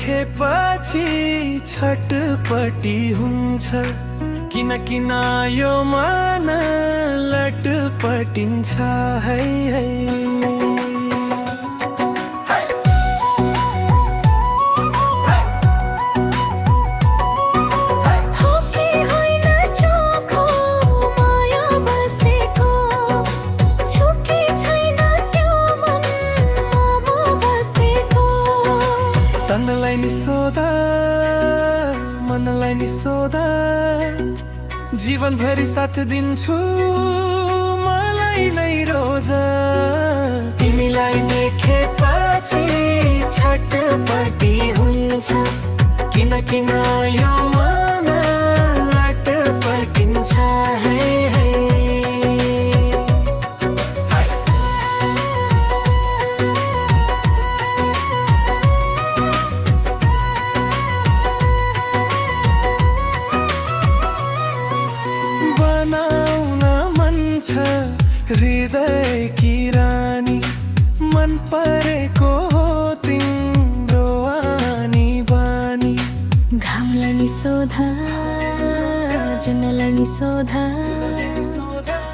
देखेपछि छटपटी हुन्छ किन किन यो मन लटपटिन्छ है तनलाई नि सोधा मनलाई नि सोधा जीवनभरि साथ दिन्छु मलाई नै रोज तिमीलाई देखेपछि छटपटी हुन्छ किन किन यो मन लटपटिन्छ है बनाउन मन छ हृदय की रानी मन परेको हो तिम्रो आनी बानी घामलाई नि सोधा जुनलाई नि सोधा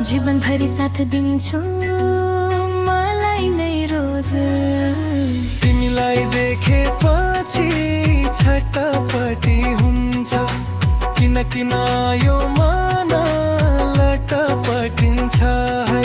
जीवनभरि साथ दिन्छु मलाई नै रोज तिमीलाई देखेपछि छटपटी हुन्छ किन किन यो मन लटपटिन्छ है